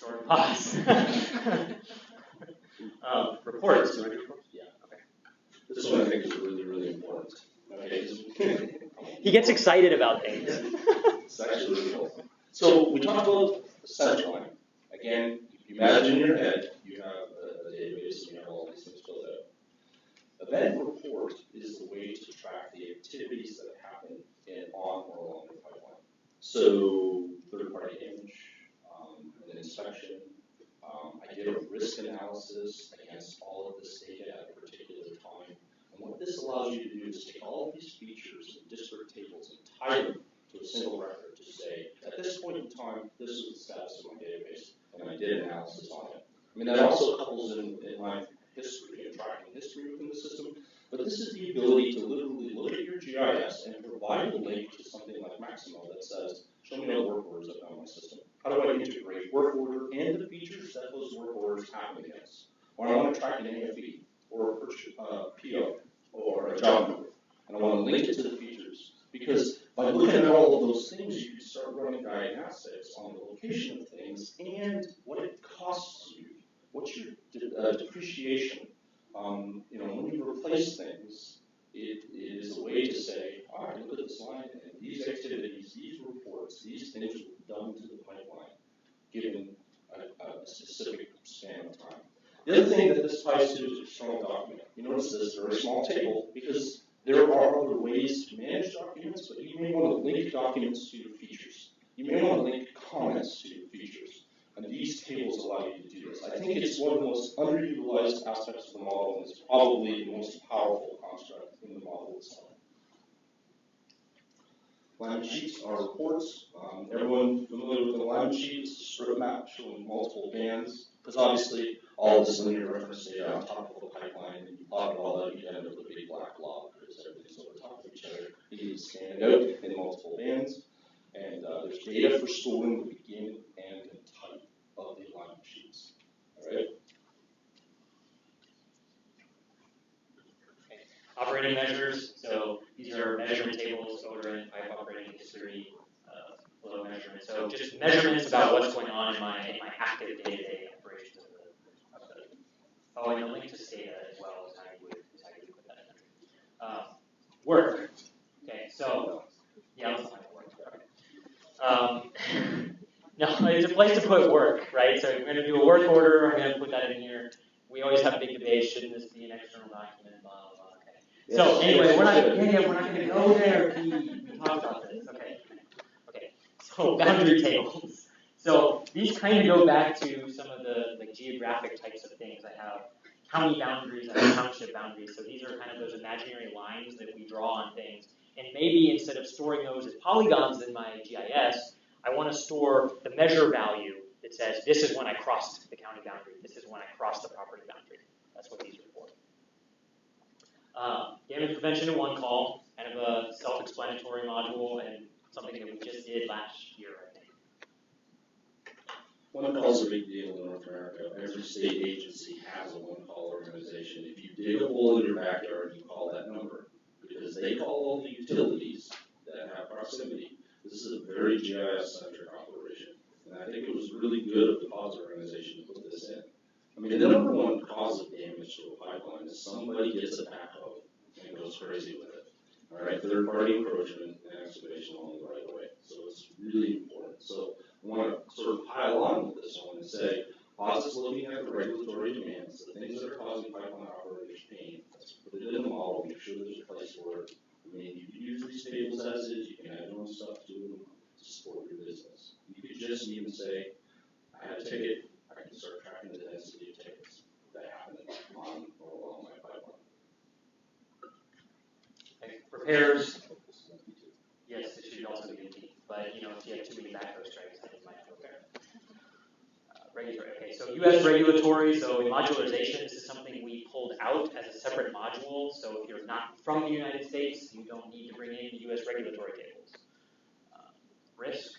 short pause. Reports. Yeah. Okay. This one I think is really, really important. Okay. He gets excited about things. It's actually really cool. So we talked about the center line. Again, if you imagine in your head, you have a database and you have all these things filled out. Event report is the way to track the activities that happen on or along the pipeline. So third-party image, an inspection. I did a risk analysis against all of this data at a particular time. And what this allows you to do is take all of these features and disparate tables and tie them to a single record to say, at this point in time, this is the status of my database, and I did analysis on it. I mean, that also couples in line history and tracking history within the system, but this is the ability to literally look at your GIS and provide a link to something like Maximo that says, show me all the work orders I've done on my system. How do I integrate work order and the features that those work orders happen against? Or I want to track an AFE, or a PO, or a job number, and I want to link it to the features. Because by looking at all of those things, you can start running diagnostics on the location of things and what it costs you. What's your depreciation? When you replace things, it is a way to say, all right, look at this line, and these activities, these reports, these things were done to the pipeline, given a specific span of time. The other thing that this ties to is a strong document. You notice this is a very small table because there are other ways to manage documents, but you may want to link documents to your features. You may want to link comments to your features. And these tables allow you to do this. I think it's one of the most underutilized aspects of the model, and it's probably the most powerful construct in the model itself. Alignment sheets are reports. Everyone familiar with an alignment sheet? It's a strip map showing multiple bands, because obviously all of this linear reference data on top of a pipeline, and you plot it all out, you end up with a big black blob, because everything's over top of each other. You need to scan it out in multiple bands, and there's data for storing the begin, end, and type of the alignment sheets. All right. Okay. Operating measures. So these are measurement tables, odor and pipe operating history, flow measurement. So just measurements about what's going on in my active day-to-day operations of the. Oh, and a link to SCADA as well is how you would put that in. Work. Okay. So yeah, let's find work. Okay. No, it's a place to put work, right? So I'm going to do a work order. I'm going to put that in here. We always have big debates. Shouldn't this be an external document? Blah, blah, blah. Okay. Yes, so anyway, we're not going to go there. We talked about this. Okay. Okay. So boundary tables. So these kind of go back to some of the geographic types of things. I have county boundaries, I have township boundaries. So these are kind of those imaginary lines that we draw on things. And maybe instead of storing those as polygons in my GIS, I want to store the measure value that says this is when I crossed the county boundary, this is when I crossed the property boundary. That's what these are for. Damage prevention in one call, kind of a self-explanatory module and something that we just did last year, I think. One call is a big deal in North America. Every state agency has a one-call organization. If you dig a hole in your backyard, you call that number because they call all the utilities that have proximity. This is a very GIS-centric operation, and I think it was really good of the PODS organization to put this in. I mean, the number one cause of damage to a pipeline is somebody gets a backhoe and goes crazy with it. All right, third-party encroachment and excavation along the right of way. So it's really important. So I want to sort of pile on with this one and say, PODS is looking at the regulatory demands, the things that are causing pipeline operators pain. Let's put it in the model, make sure there's a place for it. I mean, you can use these tables as is, you can add your own stuff to them to support your business. You could just even say, I had a ticket, I can start tracking the density of tickets that happen on or along my pipeline. Okay. Repairs. Yes, it should also be in T. But if you have too many backhoe strikes, then it might repair. Regulatory. Okay, so U.S. regulatory. So in modularization, this is something we pulled out as a separate module. So if you're not from the United States, you don't need to bring in the U.S. regulatory tables. Risk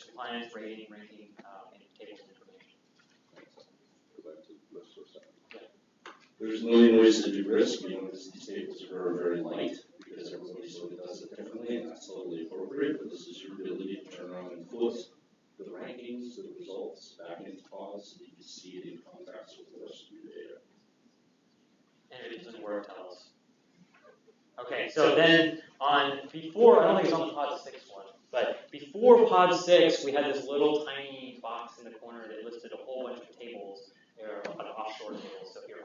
compliance, rating, ranking, and tables of information. Go back to risk for a second. Yeah. There's a million ways to do risk. These tables are very light because everybody sort of does it differently, and that's totally appropriate. But this is your ability to turn around and put the rankings, the results back back into PODS so that you can see it in context with the rest of your data. And if it doesn't work, tell us. Okay, so then before, I don't think it's on the PODS 6 one, but before PODS 6, we had this little tiny box in the corner that listed a whole bunch of tables. They're offshore tables, so if you're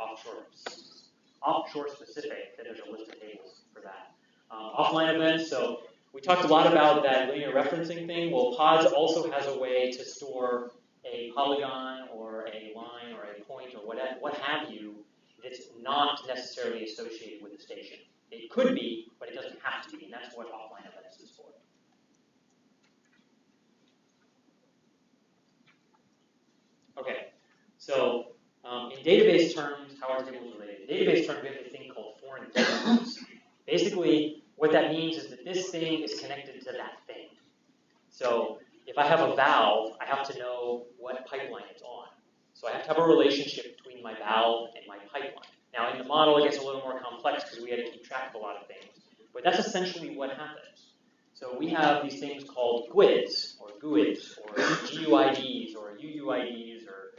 offshore specific, then there's a list of tables for that. Offline events, so we talked a lot about that linear referencing thing. Well, PODS also has a way to store a polygon or a line or a point or what have you that's not necessarily associated with the station. It could be, but it doesn't have to be, and that's what offline events is for. Okay, so in database terms, how are tables related? In database terms, we have this thing called foreign tables. Basically, what that means is that this thing is connected to that thing. So if I have a valve, I have to know what pipeline it's on. So I have to have a relationship between my valve and my pipeline. Now, in the model, it gets a little more complex because we had to keep track of a lot of things. But that's essentially what happens. So we have these things called GUIDs, or GUIDs, or GUIDs, or UUIDs, or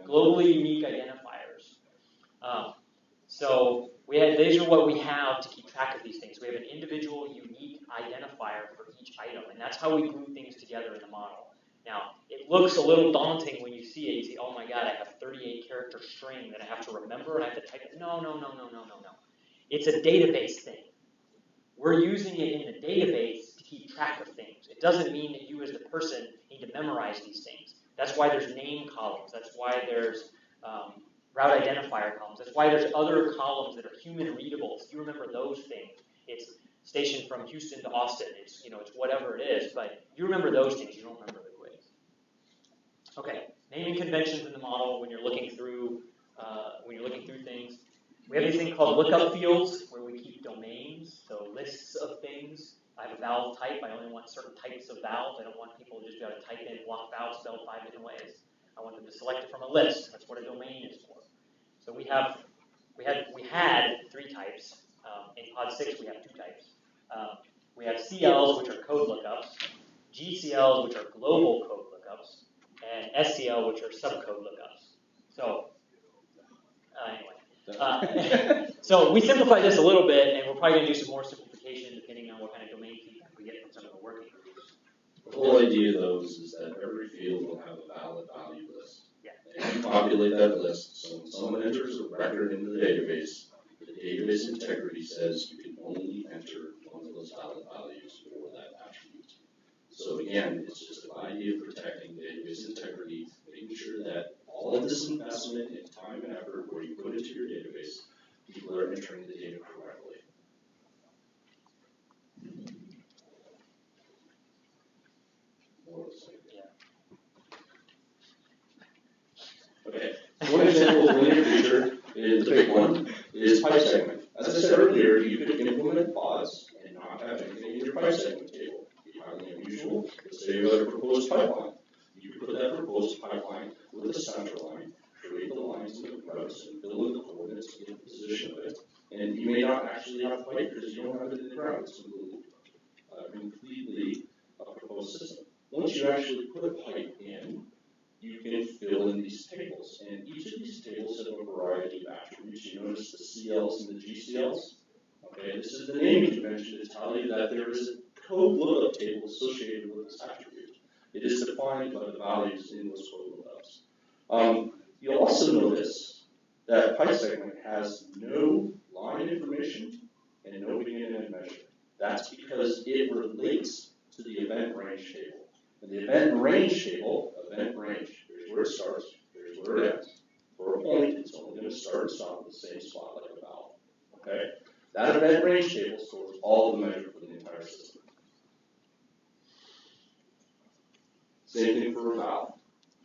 globally unique identifiers. So these are what we have to keep track of these things. We have an individual unique identifier for each item, and that's how we glue things together in the model. Now, it looks a little daunting when you see it. You see, oh my God, I have 38 character string that I have to remember and I have to type it. No. It's a database thing. We're using it in the database to keep track of things. It doesn't mean that you as the person need to memorize these things. That's why there's name columns. That's why there's route identifier columns. That's why there's other columns that are human readable. If you remember those things, it's station from Houston to Austin. It's whatever it is, but you remember those things. You don't remember the quiz. Okay, naming conventions in the model when you're looking through things. We have these things called lookup fields where we keep domains, so lists of things. I have a valve type. I only want certain types of valves. I don't want people to just be able to type in block valve spelled 5 different ways. I want them to select it from a list. That's what a domain is for. So we had 3 types. In POD 6, we have 2 types. We have CLs, which are code lookups, GCLs, which are global code lookups, and SCL, which are subcode lookups. So anyway, so we simplified this a little bit, and we're probably going to do some more simplification depending on what kind of domain feedback we get from some of the working groups. The whole idea of those is that every field will have a valid value list. Yeah. And you populate that list, so when someone enters a record into the database integrity says you can only enter one of those valid values for that attribute. So again, it's just the idea of protecting database integrity, making sure that all of this investment in time and effort where you put into your database, people are entering the data correctly. Okay, so one example of linear feature is the big one, is pipe segment. As I said earlier, you could implement PODS and not have anything in your pipe segment table. It'd be highly unusual. Let's say you had a proposed pipeline. You could put that proposed pipeline with a center line, create the lines and the routes, and fill in the coordinates to get the position of it. And you may not actually have a pipe because you don't have it in the ground. It's completely a proposed system. Once you actually put a pipe in, you can fill in these tables. And each of these tables have a variety of attributes. You notice the CLs and the GCLs. Okay, this is the naming convention to tell you that there is a code lookup table associated with this attribute. It is defined by the values in those code lookups. You'll also notice that pipe segment has no line information and no begin and end measure. That's because it relates to the event range table. And the event range table, event range, here's where it starts, here's where it ends. For a point, it's only going to start and stop at the same spot like a valve. Okay? That event range table stores all the measure for the entire system. Same thing for a valve.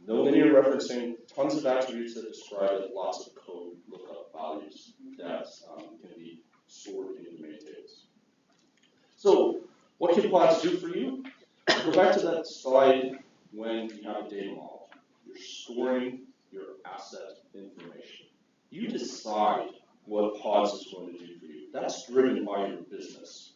No linear referencing, tons of attributes that describe it, lots of code lookup values that can be stored in the main tables. So, what can PODS do for you? Go back to that slide when you have a data model. You're storing your asset information. You decide what PODS is going to do for you. That's driven by your business.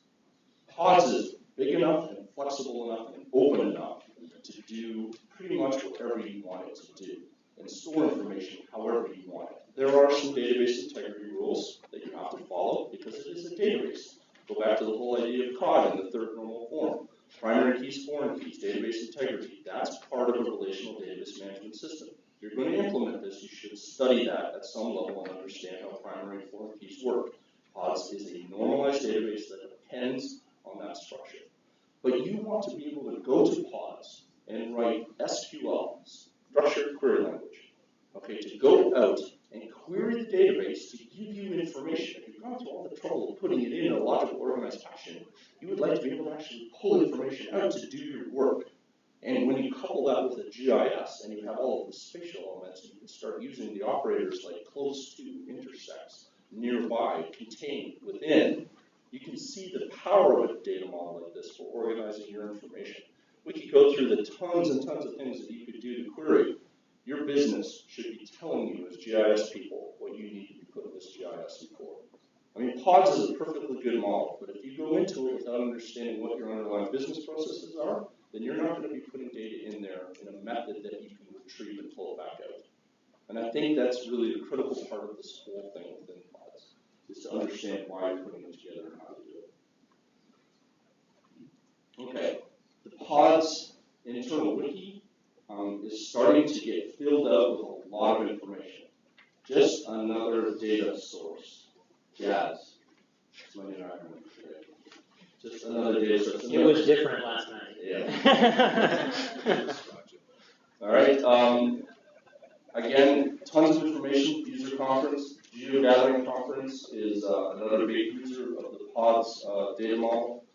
PODS is big enough and flexible enough and open enough to to do pretty much whatever you want it to do and store information however you want it. There are some database integrity rules that you have to follow because it is a database. Go back to the whole idea of COD in the third normal form. Primary keys, foreign keys, database integrity. That's part of a relational database management system. If you're going to implement this, you should study that at some level and understand how primary and foreign keys work. PODS is a normalized database that depends on that structure. But you want to be able to go to PODS and write SQL, structured query language, okay, to go out and query the database to give you information. If you've gone through all the trouble of putting it in a logical, organized fashion, you would like to be able to actually pull information out to do your work. And when you couple that with a GIS and you have all of the spatial elements, you can start using the operators like close to, intersects, nearby, contained, within. You can see the power of a data model like this for organizing your information. We could go through the tons and tons of things that you could do to query. Your business should be telling you as GIS people what you need to be putting this GIS in for. I mean, PODS is a perfectly good model, but if you go into it without understanding what your underlying business processes are, then you're not going to be putting data in there in a method that you can retrieve and pull it back out. And I think that's really the critical part of this whole thing within PODS, is to understand why you're putting it together and how to do it. Okay, the PODS internal wiki is starting to get filled up with a lot of information. Just another data source. JAS. That's my new acronym today. Just another data source. It was different last night. Yeah. All right. Again, tons of information. User conference, GeoGathering conference is another big user of the PODS data model.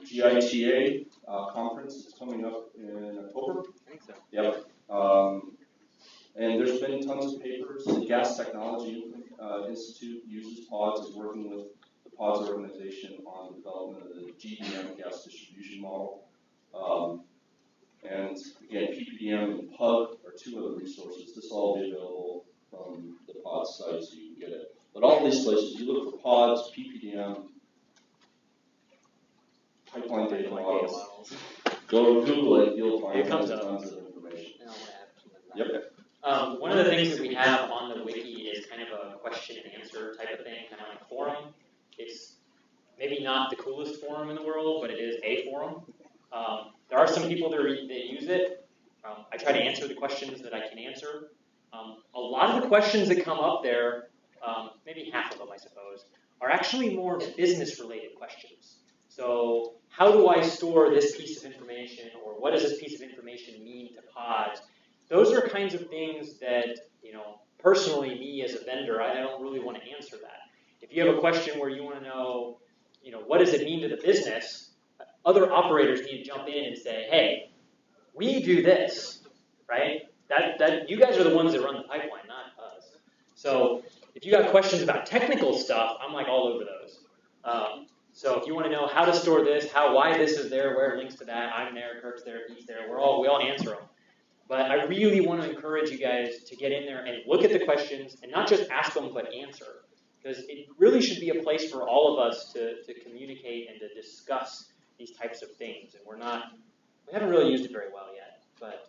GITA conference is coming up in October. I think so. Yep. And there's been tons of papers. The Gas Technology Institute uses PODS, is working with the PODS organization on the development of the GDM gas distribution model. And again, PPDM and PUG are two other resources. This will all be available from the PODS site so you can get it. But all these places, you look for PODS, PPDM, pipeline data models. Go Google it, you'll find tons of information. Yep. One of the things that we have on the wiki is kind of a question and answer type of thing, kind of like a forum. It's maybe not the coolest forum in the world, but it is a forum. There are some people that use it. I try to answer the questions that I can answer. A lot of the questions that come up there, maybe half of them I suppose, are actually more business-related questions. So how do I store this piece of information, or what does this piece of information mean to PODS? Those are kinds of things that, personally, me as a vendor, I don't really want to answer that. If you have a question where you want to know, what does it mean to the business, other operators need to jump in and say, hey, we do this, right? That you guys are the ones that run the pipeline, not us. So if you got questions about technical stuff, I'm like all over those. So if you want to know how to store this, why this is there, where it links to that, I'm there, Kirk's there, he's there, we all answer them. But I really want to encourage you guys to get in there and look at the questions and not just ask them, but answer. Because it really should be a place for all of us to communicate and to discuss these types of things. And we haven't really used it very well yet, but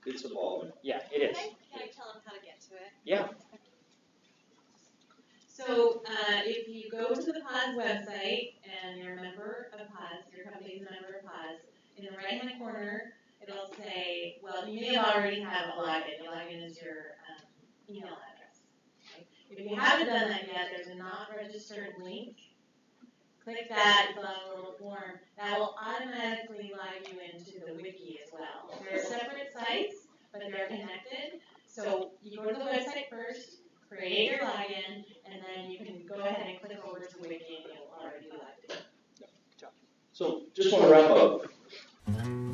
it's evolving. Yeah, it is. Can I tell them how to get to it? Yeah. So if you go to the PODS website and you're a member of PODS, your company's a member of PODS, in the right-hand corner, it'll say, well, you may have already had a login. Your login is your email address. Okay? If you haven't done that yet, there's a not registered link. Click that, fill out a little form. That will automatically log you into the wiki as well. They're separate sites, but they're connected. So you go to the website first, create your login, and then you can go ahead and click over to the wiki and you'll already be logged in. So just want to wrap up.